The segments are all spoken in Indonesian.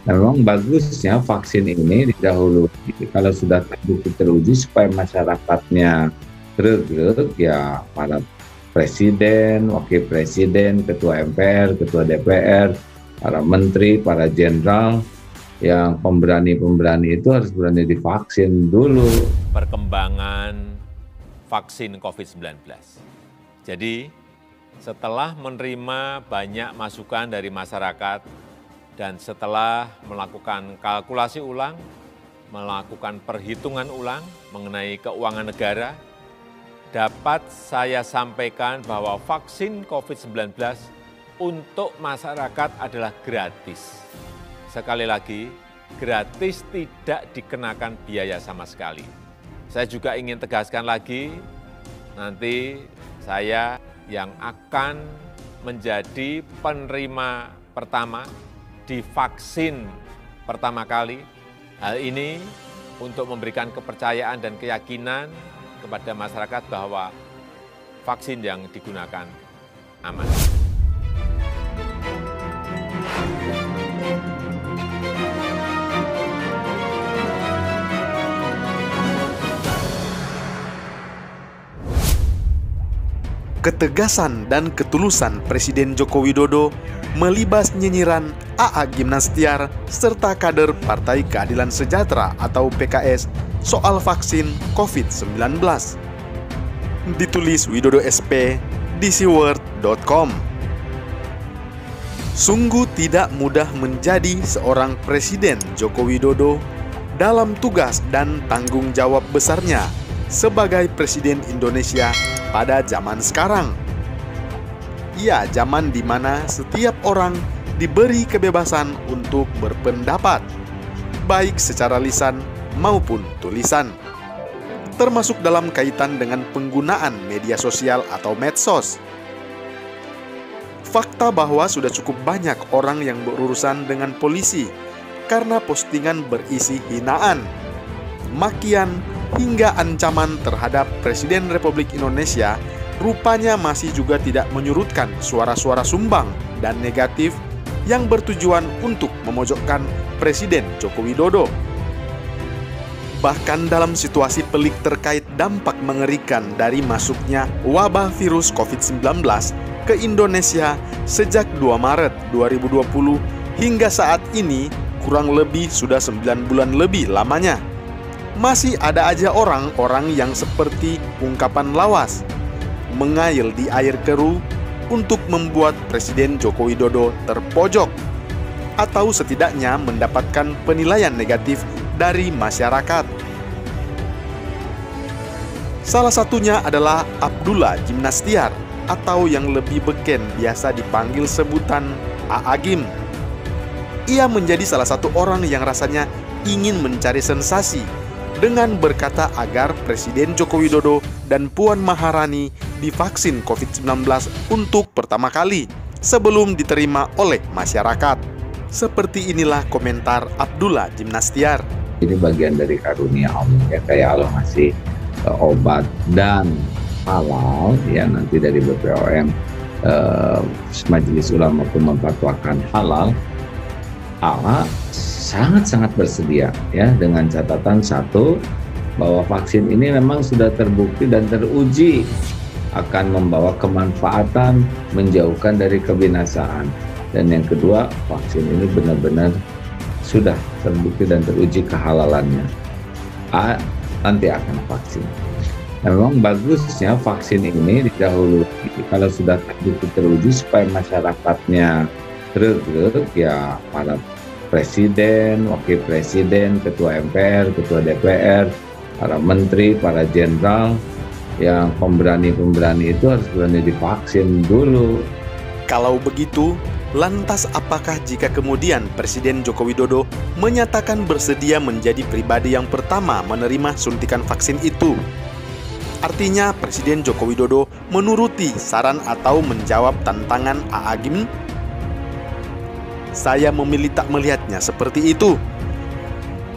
Nah, memang bagusnya vaksin ini didahului kalau sudah terbukti teruji supaya masyarakatnya greget ya para presiden, wakil presiden, ketua MPR, ketua DPR, para menteri, para jenderal yang pemberani-pemberani itu harus berani divaksin dulu. Perkembangan vaksin COVID-19. Jadi, setelah menerima banyak masukan dari masyarakat dan setelah melakukan kalkulasi ulang, melakukan perhitungan ulang mengenai keuangan negara, dapat saya sampaikan bahwa vaksin COVID-19 untuk masyarakat adalah gratis. Sekali lagi, gratis, tidak dikenakan biaya sama sekali. Saya juga ingin tegaskan lagi, nanti saya yang akan menjadi penerima pertama di vaksin pertama kali. Hal ini untuk memberikan kepercayaan dan keyakinan kepada masyarakat bahwa vaksin yang digunakan aman. Ketegasan dan ketulusan Presiden Joko Widodo melibas nyinyiran AA Gimnastiar serta kader Partai Keadilan Sejahtera atau PKS soal vaksin COVID-19. Ditulis Widodo SP di siword.com. Sungguh tidak mudah menjadi seorang Presiden Joko Widodo dalam tugas dan tanggung jawab besarnya sebagai Presiden Indonesia pada zaman sekarang. Ya, zaman di mana setiap orang diberi kebebasan untuk berpendapat, baik secara lisan maupun tulisan, termasuk dalam kaitan dengan penggunaan media sosial atau medsos. Fakta bahwa sudah cukup banyak orang yang berurusan dengan polisi karena postingan berisi hinaan, makian, hingga ancaman terhadap Presiden Republik Indonesia rupanya masih juga tidak menyurutkan suara-suara sumbang dan negatif yang bertujuan untuk memojokkan Presiden Joko Widodo. Bahkan dalam situasi pelik terkait dampak mengerikan dari masuknya wabah virus COVID-19 ke Indonesia sejak 2 Maret 2020 hingga saat ini kurang lebih sudah 9 bulan lebih lamanya. Masih ada aja orang-orang yang seperti ungkapan lawas, mengail di air keruh untuk membuat Presiden Joko Widodo terpojok, atau setidaknya mendapatkan penilaian negatif dari masyarakat. Salah satunya adalah Abdullah Gimnastiar, atau yang lebih beken biasa dipanggil sebutan AA Gim. Ia menjadi salah satu orang yang rasanya ingin mencari sensasi dengan berkata agar Presiden Joko Widodo dan Puan Maharani divaksin COVID-19 untuk pertama kali sebelum diterima oleh masyarakat. Seperti inilah komentar Abdullah Gimnastiar. Ini bagian dari karunia Allah ya, kayak Allah ngasih obat dan halal ya, nanti dari BPOM Majelis Ulama pun memfatwakan halal. Allah sangat-sangat bersedia ya, dengan catatan satu, bahwa vaksin ini memang sudah terbukti dan teruji akan membawa kemanfaatan, menjauhkan dari kebinasaan. Dan yang kedua, vaksin ini benar-benar sudah terbukti dan teruji kehalalannya. Nanti akan vaksin. Nah, memang bagusnya vaksin ini didahului kalau sudah terbukti teruji supaya masyarakatnya greget ya para presiden, wakil presiden, ketua MPR, ketua DPR, para menteri, para jenderal yang pemberani-pemberani itu harus berani divaksin dulu. Kalau begitu, lantas apakah jika kemudian Presiden Joko Widodo menyatakan bersedia menjadi pribadi yang pertama menerima suntikan vaksin itu? Artinya Presiden Joko Widodo menuruti saran atau menjawab tantangan AA Gim? Saya memilih tak melihatnya seperti itu.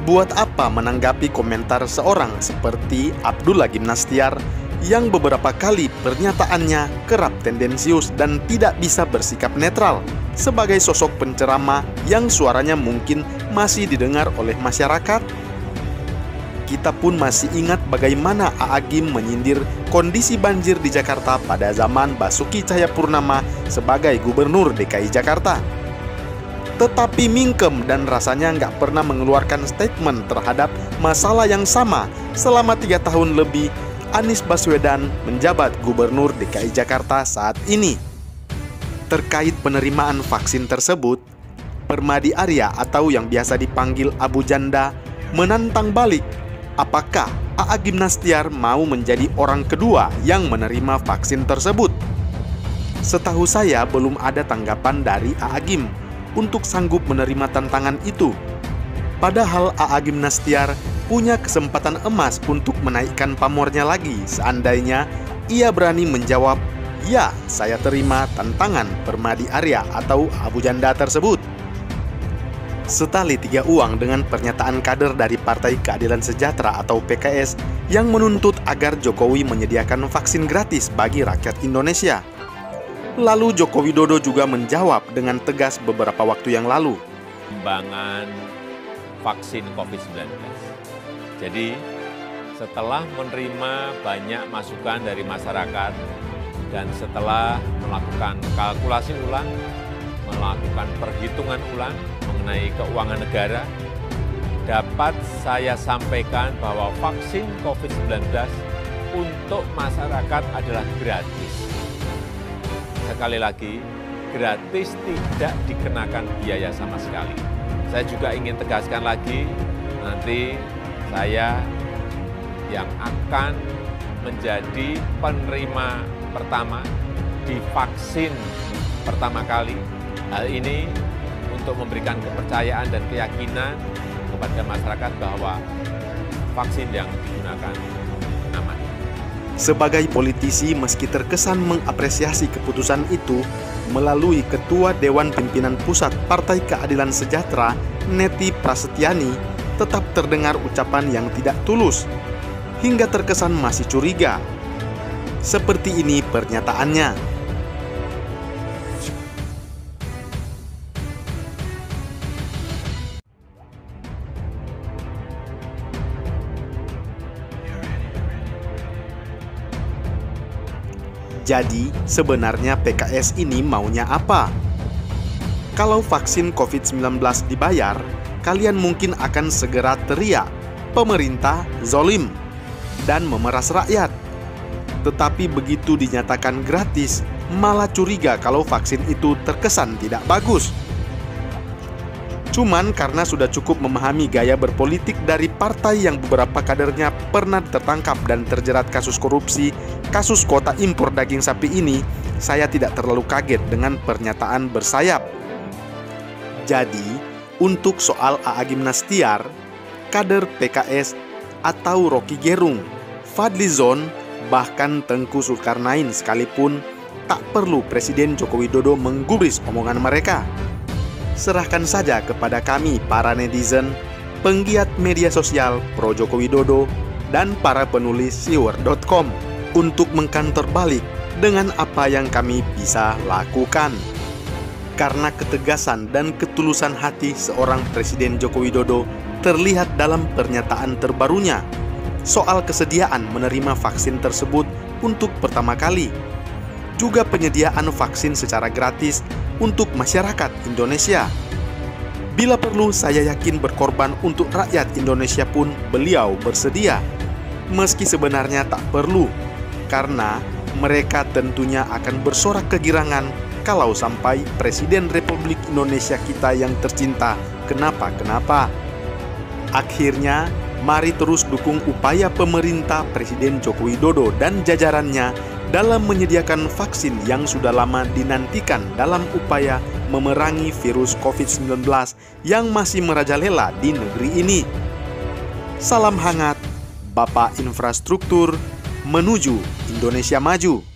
Buat apa menanggapi komentar seorang seperti Abdullah Gimnastiar yang beberapa kali pernyataannya kerap tendensius dan tidak bisa bersikap netral sebagai sosok penceramah yang suaranya mungkin masih didengar oleh masyarakat? Kita pun masih ingat bagaimana A'agim menyindir kondisi banjir di Jakarta pada zaman Basuki Cahayapurnama sebagai Gubernur DKI Jakarta. Tetapi mingkem dan rasanya nggak pernah mengeluarkan statement terhadap masalah yang sama selama 3 tahun lebih Anies Baswedan menjabat Gubernur DKI Jakarta saat ini. Terkait penerimaan vaksin tersebut, Permadi Arya atau yang biasa dipanggil Abu Janda menantang balik apakah A'agim Nastiar mau menjadi orang kedua yang menerima vaksin tersebut. Setahu saya belum ada tanggapan dari A'agim untuk sanggup menerima tantangan itu. Padahal A'agim Nastiar punya kesempatan emas untuk menaikkan pamornya lagi seandainya ia berani menjawab, "Ya, saya terima tantangan Permadi Arya atau Abu Janda tersebut." Setali 3 uang dengan pernyataan kader dari Partai Keadilan Sejahtera atau PKS yang menuntut agar Jokowi menyediakan vaksin gratis bagi rakyat Indonesia. Lalu Joko Widodo juga menjawab dengan tegas beberapa waktu yang lalu. Pengembangan vaksin COVID-19. Jadi setelah menerima banyak masukan dari masyarakat dan setelah melakukan kalkulasi ulang, melakukan perhitungan ulang mengenai keuangan negara, dapat saya sampaikan bahwa vaksin COVID-19 untuk masyarakat adalah gratis. Sekali lagi, gratis, tidak dikenakan biaya sama sekali. Saya juga ingin tegaskan lagi, nanti saya yang akan menjadi penerima pertama di vaksin pertama kali. Hal ini untuk memberikan kepercayaan dan keyakinan kepada masyarakat bahwa vaksin yang digunakan aman. Sebagai politisi, meski terkesan mengapresiasi keputusan itu, melalui Ketua Dewan Pimpinan Pusat Partai Keadilan Sejahtera, Neti Prasetyani, tetap terdengar ucapan yang tidak tulus, hingga terkesan masih curiga. Seperti ini pernyataannya. Jadi, sebenarnya PKS ini maunya apa? Kalau vaksin COVID-19 dibayar, kalian mungkin akan segera teriak, pemerintah zolim, dan memeras rakyat. Tetapi begitu dinyatakan gratis, malah curiga kalau vaksin itu terkesan tidak bagus. Cuman karena sudah cukup memahami gaya berpolitik dari partai yang beberapa kadernya pernah tertangkap dan terjerat kasus korupsi, kasus kuota impor daging sapi ini, saya tidak terlalu kaget dengan pernyataan bersayap. Jadi, untuk soal A'agim Nastiar, kader PKS atau Rocky Gerung, Fadli Zon, bahkan Tengku Zulkarnain sekalipun, tak perlu Presiden Joko Widodo menggubris omongan mereka. Serahkan saja kepada kami para netizen, penggiat media sosial pro Joko Widodo, dan para penulis siwer.com untuk mengkantor balik dengan apa yang kami bisa lakukan. Karena ketegasan dan ketulusan hati seorang Presiden Joko Widodo terlihat dalam pernyataan terbarunya soal kesediaan menerima vaksin tersebut untuk pertama kali. Juga penyediaan vaksin secara gratis untuk masyarakat Indonesia. Bila perlu, saya yakin berkorban untuk rakyat Indonesia pun beliau bersedia. Meski sebenarnya tak perlu, karena mereka tentunya akan bersorak kegirangan kalau sampai Presiden Republik Indonesia kita yang tercinta kenapa-kenapa. Akhirnya, mari terus dukung upaya pemerintah Presiden Joko Widodo dan jajarannya dalam menyediakan vaksin yang sudah lama dinantikan dalam upaya memerangi virus COVID-19 yang masih merajalela di negeri ini. Salam hangat, Bapak Infrastruktur menuju Indonesia Maju.